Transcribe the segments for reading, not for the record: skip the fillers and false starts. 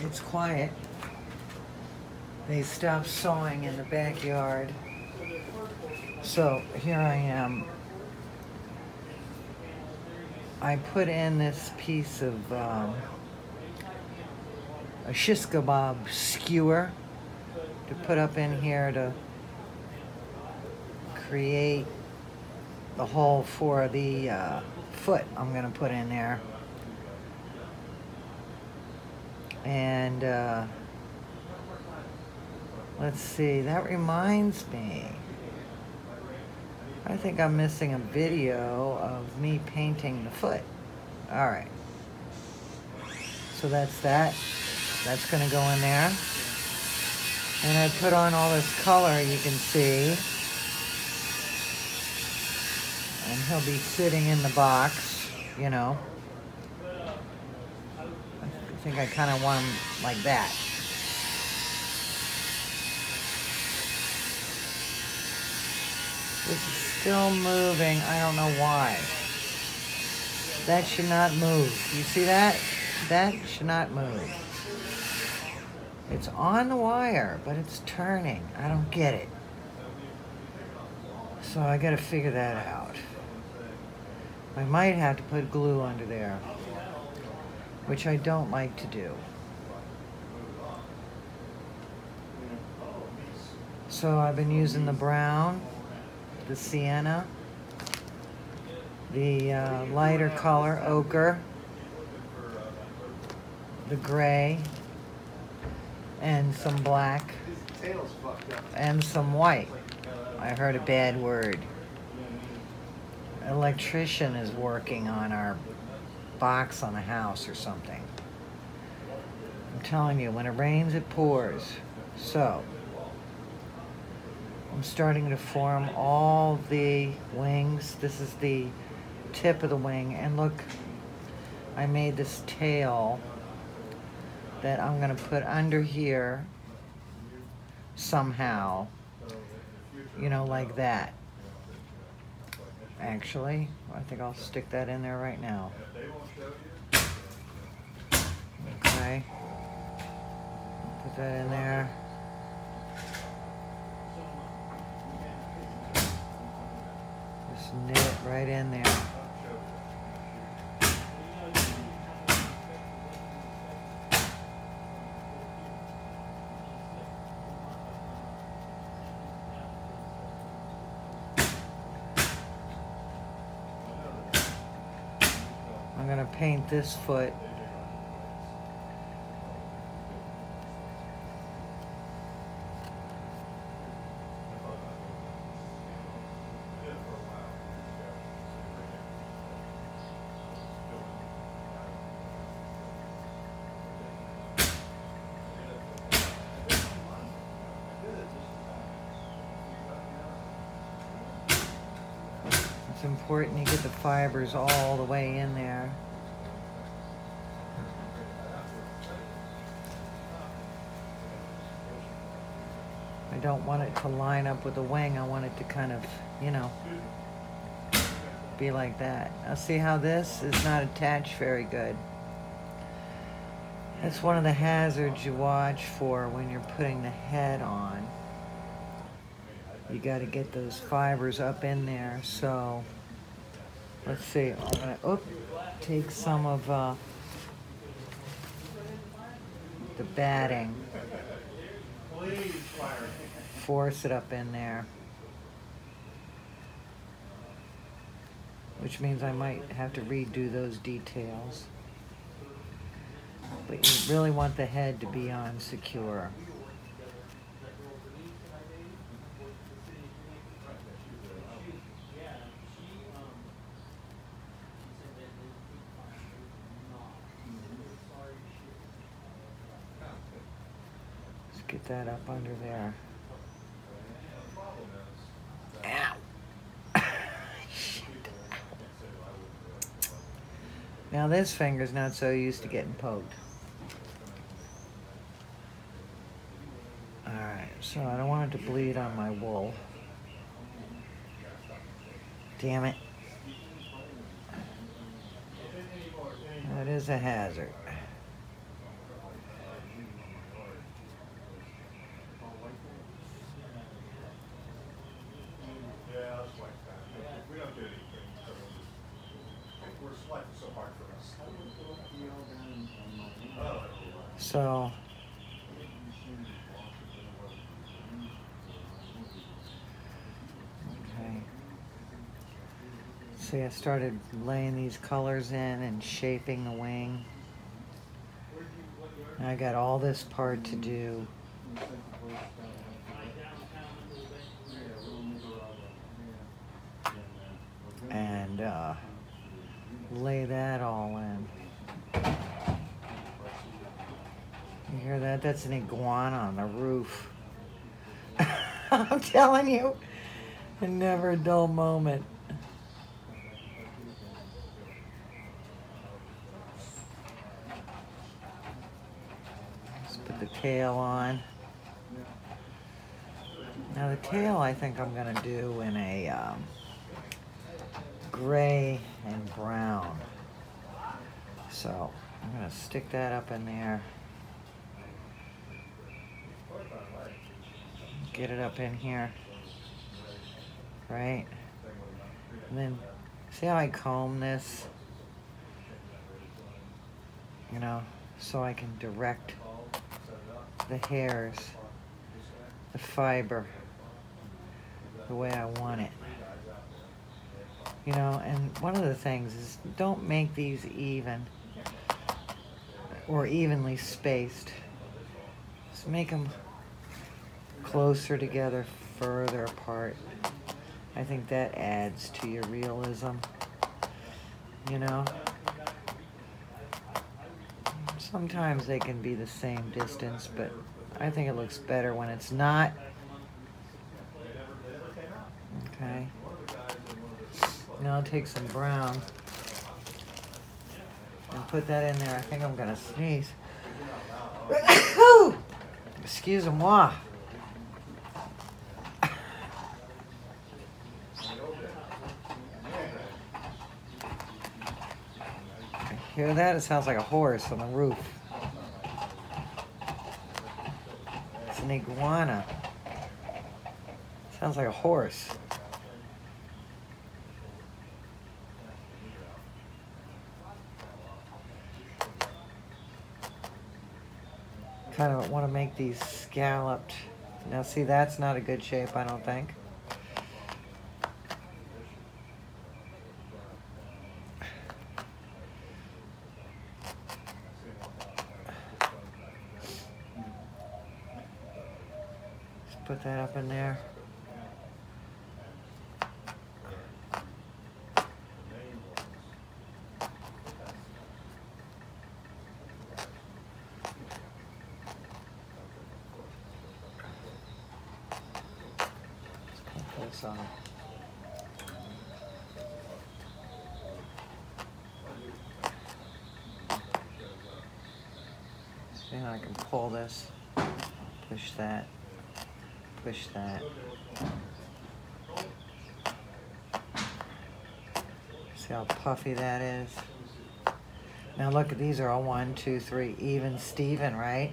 it's quiet. They stopped sawing in the backyard. So here I am. I put in this piece of a shish kebab skewer to put up in here to create the hole for the foot I'm gonna put in there. And let's see, that reminds me, I think I'm missing a video of me painting the foot. All right, so that's that. That's gonna go in there. And I put on all this color, you can see. And he'll be sitting in the box, you know. I think I kind of want him like that. This is still moving. I don't know why. That should not move. You see that? That should not move. It's on the wire, but it's turning. I don't get it. So I gotta figure that out. I might have to put glue under there, which I don't like to do. So I've been using the brown, the sienna, the lighter color, ochre, the gray, and some black, and some white. I heard a bad word. Electrician is working on our box on a house or something. I'm telling you, when it rains, it pours. So, I'm starting to form all the wings. This is the tip of the wing. And look, I made this tail that I'm gonna put under here somehow, you know, like that. Actually, I think I'll stick that in there right now. Okay. Put that in there. Just knit it right in there. I'm going to paint this foot. It's important you get the fibers all the way in there. I don't want it to line up with the wing. I want it to kind of, you know, be like that. Now see how this is not attached very good. That's one of the hazards you watch for when you're putting the head on. You got to get those fibers up in there. So let's see. I'm gonna take some of the batting, force it up in there, which means I might have to redo those details. But you really want the head to be on secure. Get that up under there. Ow. Shit. Now this finger's not so used to getting poked. Alright, so I don't want it to bleed on my wool. Damn it. That is a hazard. So, okay. See, I started laying these colors in and shaping the wing. And I got all this part to do. And lay that all in. You hear that? That's an iguana on the roof. I'm telling you, never a dull moment. Let's put the tail on. Now the tail I think I'm gonna do in a gray and brown. So I'm gonna stick that up in there. Get it up in here, right? And then see how I comb this? You know, so I can direct the hairs, the fiber, the way I want it. You know, and one of the things is don't make these even or evenly spaced. Just make them closer together, further apart. I think that adds to your realism, you know? Sometimes they can be the same distance, but I think it looks better when it's not. Okay. Now I'll take some brown and put that in there. I think I'm gonna sneeze. Excusez-moi. Hear that? It sounds like a horse on the roof. It's an iguana. Sounds like a horse. Kind of want to make these scalloped. Now see, that's not a good shape, I don't think. Put that up in there. Let's put this on. See how I can pull this, push that. Push that. See how puffy that is? Now look, these are all 1, 2, 3, even Steven, right?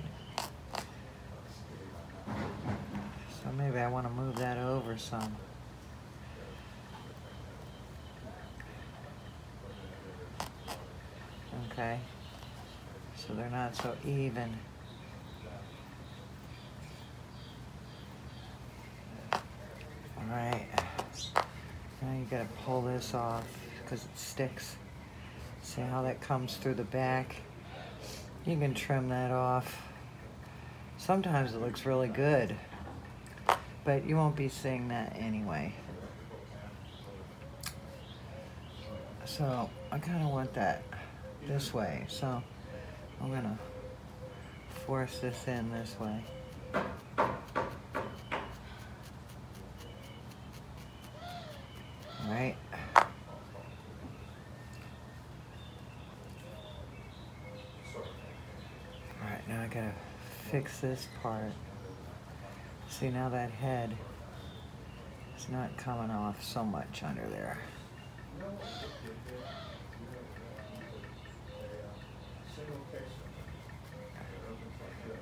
So maybe I want to move that over some. Okay. So they're not so even. Alright, now you gotta pull this off because it sticks. See how that comes through the back? You can trim that off. Sometimes it looks really good, but you won't be seeing that anyway. So I kind of want that this way, so I'm gonna force this in this way. Right. Alright, now I gotta fix this part. See, now that head is not coming off so much under there.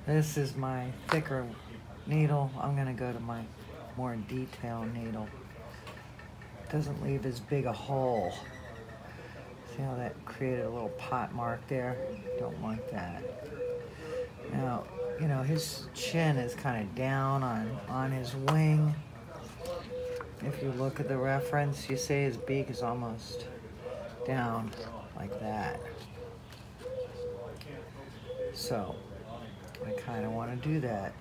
This is my thicker needle. I'm gonna go to my more detailed needle. Doesn't leave as big a hole. See how that created a little pot mark there? Don't want that. Now, you know, his chin is kind of down on his wing. If you look at the reference, you see his beak is almost down like that. So, I kind of want to do that.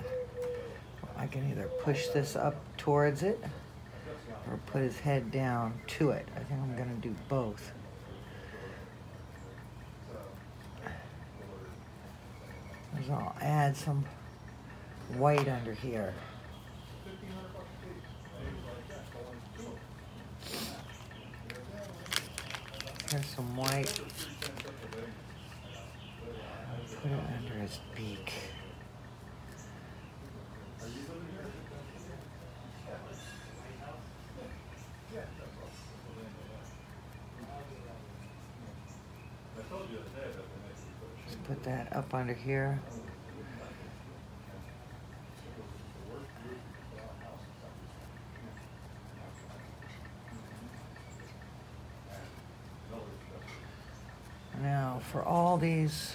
I can either push this up towards it or put his head down to it. I think I'm going to do both. So I'll add some white under here. Here's some white. Put it under his beak. Just put that up under here. Now, for all these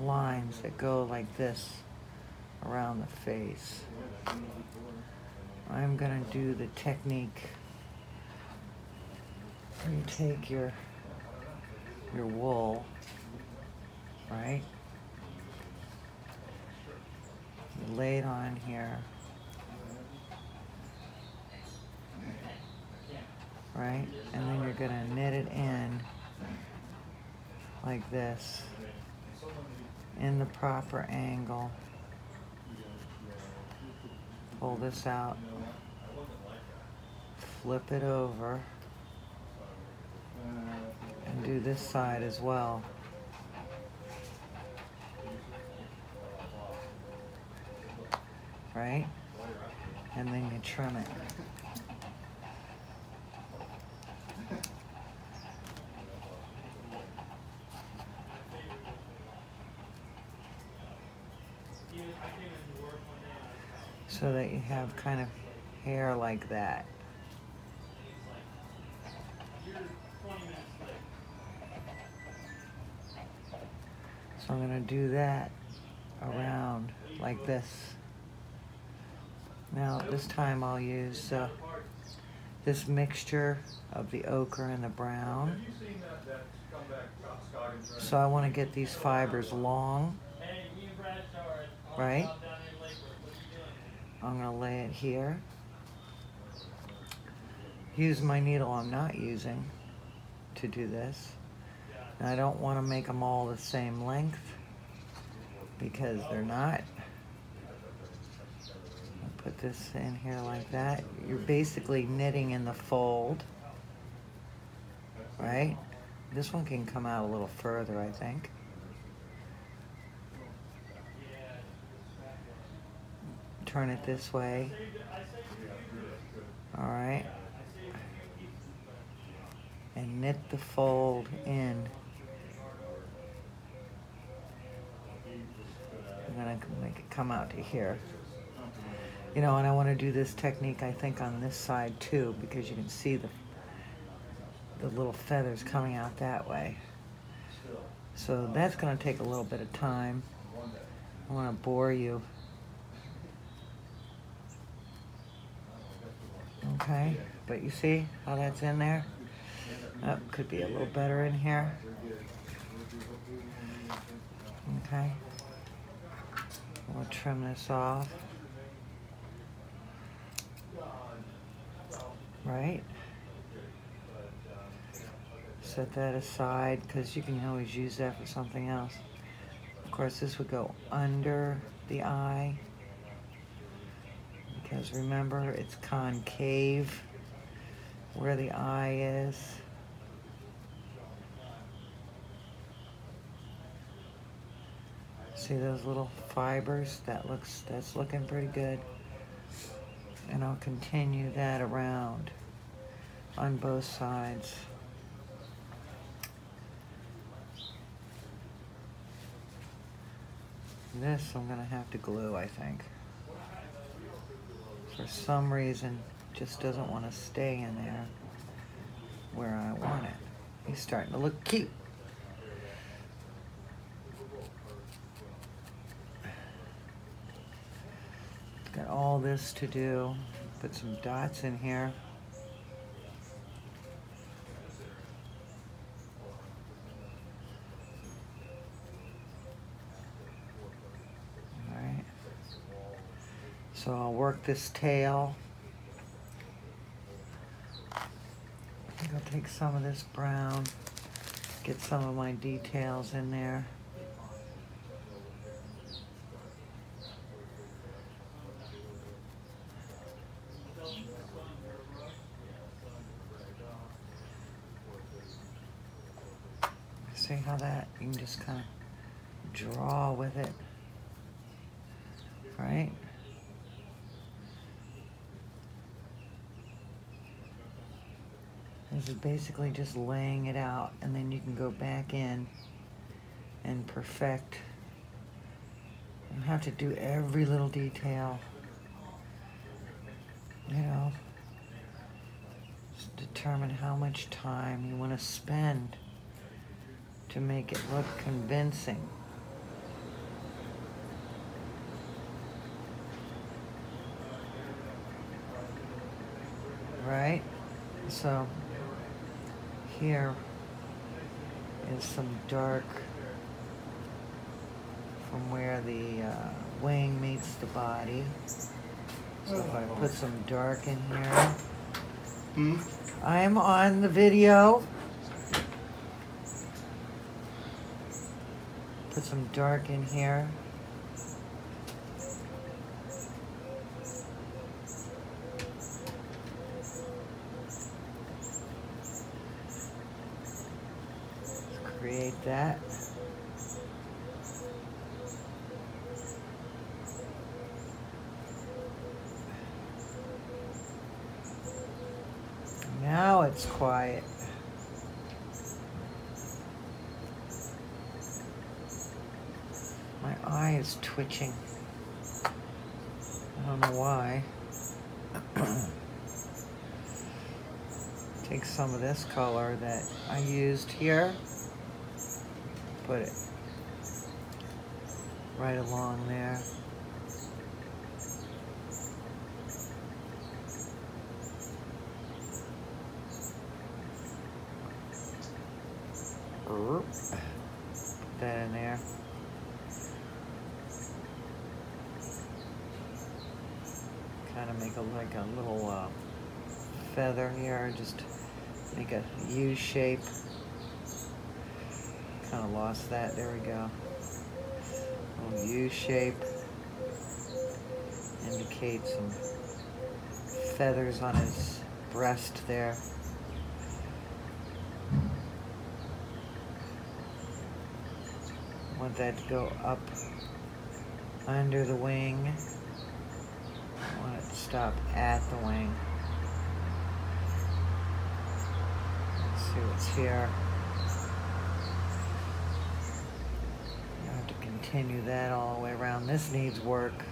lines that go like this around the face, I'm going to do the technique where you take your wool, right? You lay it on here, right? And then you're going to knit it in like this, in the proper angle. Pull this out, flip it over, and do this side as well. Right? And then you trim it. So that you have kind of hair like that. So I'm going to do that around like this. Now this time I'll use this mixture of the ochre and the brown. So I want to get these fibers long, right? I'm going to lay it here. Use my needle I'm not using to do this. And I don't want to make them all the same length because they're not. I'll put this in here like that. You're basically knitting in the fold, right? This one can come out a little further, I think. Turn it this way. All right. And knit the fold in. I'm gonna make it come out to here. You know, and I want to do this technique, I think, on this side too, because you can see the little feathers coming out that way. So that's going to take a little bit of time. I want to bore you. Okay, but you see how that's in there? Oh, could be a little better in here. Okay. We'll trim this off. Right? Set that aside because you can always use that for something else. Of course, this would go under the eye because remember, it's concave where the eye is. See those little fibers? That's looking pretty good. And I'll continue that around on both sides. This I'm gonna have to glue, I think. For some reason, just doesn't want to stay in there where I want it. He's starting to look cute. Got all this to do. Put some dots in here. All right. So I'll work this tail. I'll take some of this brown, get some of my details in there. See how that, you can just kind of draw with it, right? This is basically just laying it out, and then you can go back in and perfect. You don't have to do every little detail, you know. Just determine how much time you want to spend to make it look convincing. Right? So here is some dark from where the wing meets the body. So if I put some dark in here. I'm on the video. Put some dark in here. Let's create that. Now it's quiet. My eye is twitching. I don't know why. Take some of this color that I used here. Put it right along there. Put that in there. Kind of make like a little feather here, just make a U shape. Kind of lost that, there we go. Little U shape. Indicate some feathers on his breast there. Want that to go up under the wing. I want it to stop at the wing. Let's see what's here. I have to continue that all the way around. This needs work.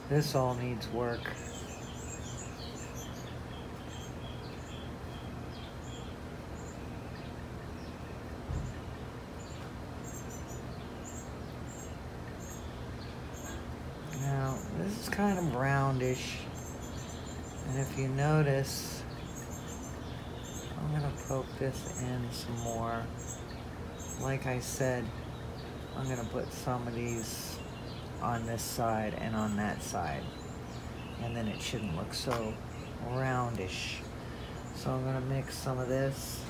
This all needs work. Now, this is kind of roundish, and if you notice, I'm going to poke this in some more. Like I said, I'm going to put some of these on this side and on that side, and then it shouldn't look so roundish. So I'm going to mix some of this,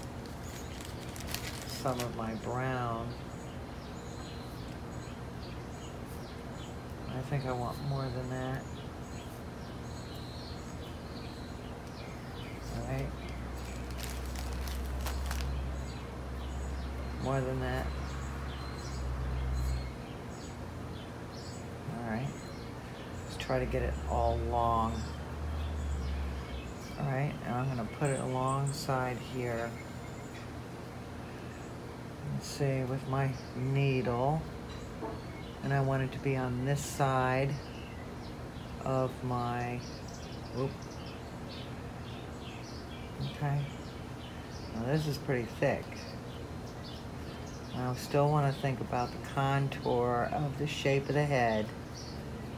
some of my brown. I think I want more than that. All right. More than that. All right. Let's try to get it all long. All right, and I'm gonna put it alongside here. Let's see, with my needle. And I want it to be on this side of my, Okay. Now this is pretty thick. I still want to think about the contour of the shape of the head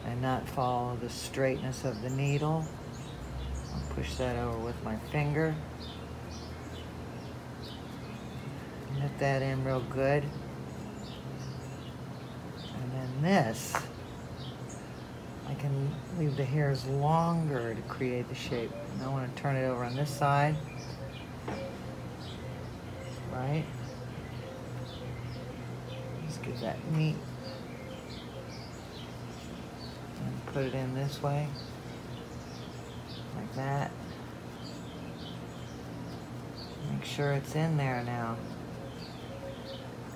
and not follow the straightness of the needle. I'll push that over with my finger. Knit that in real good. And then this, I can leave the hairs longer to create the shape. And I want to turn it over on this side. Right? Just get that neat. And put it in this way. Like that. Make sure it's in there now,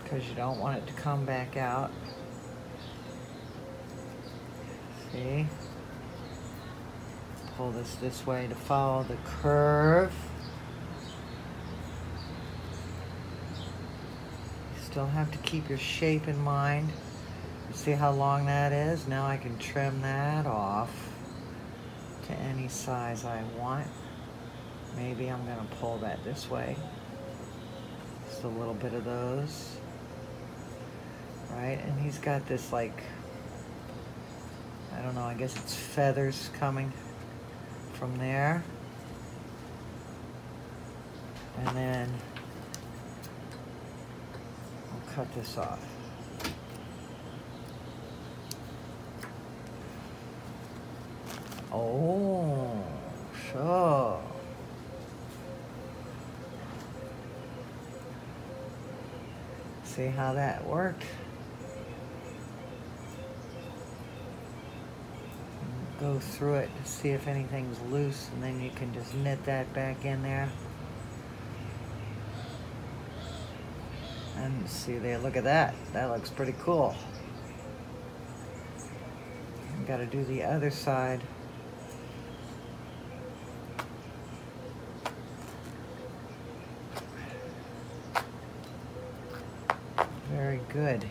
because you don't want it to come back out. See? Pull this way to follow the curve. You still have to keep your shape in mind. You see how long that is? Now I can trim that off to any size I want. Maybe I'm going to pull that this way. Just a little bit of those. Right? And he's got this, like, I don't know, I guess it's feathers coming from there. And then I'll cut this off. Oh, sure. See how that worked? Go through it to see if anything's loose, and then you can just knit that back in there. And see there, look at that. That looks pretty cool. Got to do the other side. Very good.